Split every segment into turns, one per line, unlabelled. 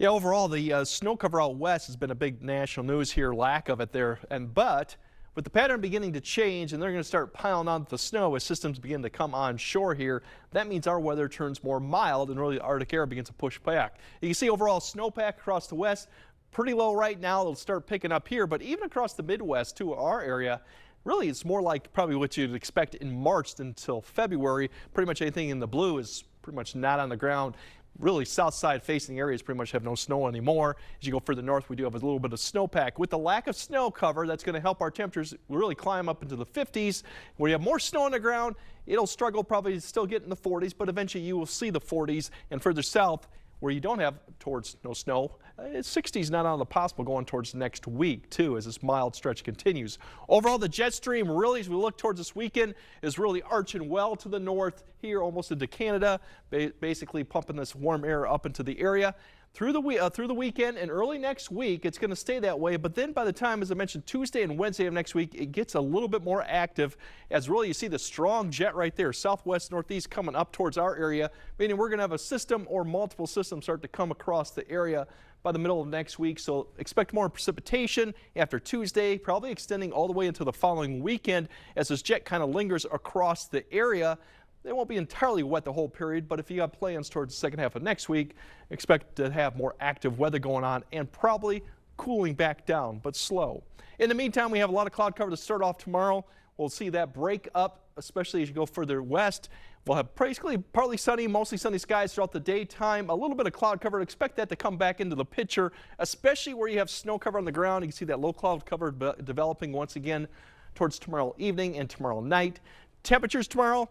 Yeah, overall, the snow cover out west has been a big national news here, lack of it there. But with the pattern beginning to change and they're going to start piling on the snow as systems begin to come on shore here, that means our weather turns more mild and really the Arctic air begins to push back. You can see overall snowpack across the west, pretty low right now. It'll start picking up here, but even across the Midwest to our area, really it's more like probably what you'd expect in March until February. Pretty much anything in the blue is pretty much not on the ground. Really, south side facing areas pretty much have no snow anymore. As you go further north, we do have a little bit of snowpack. With the lack of snow cover, that's going to help our temperatures really climb up into the 50s. Where you have more snow on the ground, it'll struggle probably to still get in the 40s, but eventually you will see the 40s. And further south, where you don't have towards no snow, 60s not out of the possible going towards the next week too as this mild stretch continues. Overall, the jet stream really, as we look towards this weekend, is really arching well to the north here almost into Canada, basically pumping this warm air up into the area. Through the weekend and early next week, it's going to stay that way. But then by the time, as I mentioned, Tuesday and Wednesday of next week, it gets a little bit more active as really you see the strong jet right there, southwest, northeast coming up towards our area, meaning we're going to have a system or multiple systems start to come across the area by the middle of next week. So expect more precipitation after Tuesday, probably extending all the way into the following weekend as this jet kind of lingers across the area. They won't be entirely wet the whole period, but if you have plans towards the second half of next week, expect to have more active weather going on and probably cooling back down, but slow. In the meantime, we have a lot of cloud cover to start off tomorrow. We'll see that break up, especially as you go further west. We'll have basically partly sunny, mostly sunny skies throughout the daytime. A little bit of cloud cover. Expect that to come back into the picture, especially where you have snow cover on the ground. You can see that low cloud cover developing once again towards tomorrow evening and tomorrow night. Temperatures tomorrow,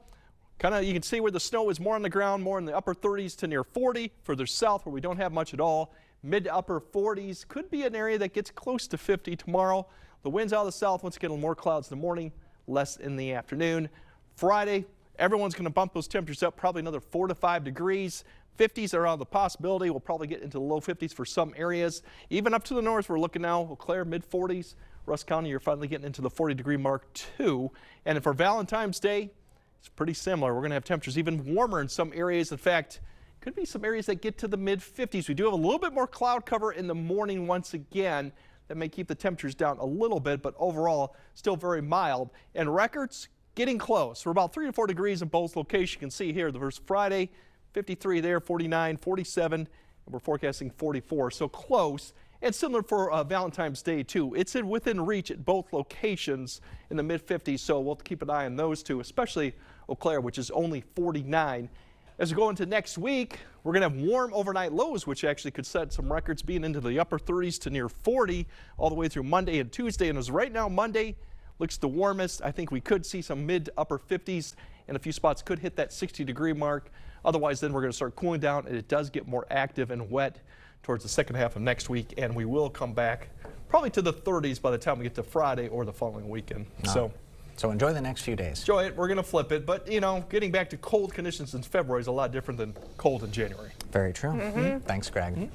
you can see where the snow is more on the ground, more in the upper 30s to near 40. Further south where we don't have much at all, mid to upper 40s. Could be an area that gets close to 50 tomorrow. The winds out of the south, once again, more clouds in the morning, less in the afternoon. Friday, everyone's going to bump those temperatures up probably another 4 to 5 degrees. 50s are on the possibility. We'll probably get into the low 50s for some areas. Even up to the north, we're looking now, Eau Claire, mid 40s. Rusk County, you're finally getting into the 40-degree mark too. And for Valentine's Day, it's pretty similar. We're going to have temperatures even warmer in some areas. In fact, could be some areas that get to the mid 50s. We do have a little bit more cloud cover in the morning once again. That may keep the temperatures down a little bit, but overall still very mild. And records getting close. We're about 3 to 4 degrees in both locations. You can see here the first Friday, 53 there, 49, 47, and we're forecasting 44. So close. And similar for Valentine's Day, too. It's within reach at both locations in the mid-50s, so we'll keep an eye on those two, especially Eau Claire, which is only 49. As we go into next week, we're going to have warm overnight lows, which actually could set some records being into the upper 30s to near 40 all the way through Monday and Tuesday. And as right now, Monday looks the warmest. I think we could see some mid to upper 50s, and a few spots could hit that 60-degree mark. Otherwise, then we're going to start cooling down, and it does get more active and wet towards the second half of next week, and we will come back probably to the 30s by the time we get to Friday or the following weekend.
So enjoy the next few days.
Enjoy it. We're going to flip it, but you know, getting back to cold conditions in February is a lot different than cold in January.
Very true. Thanks, Greg.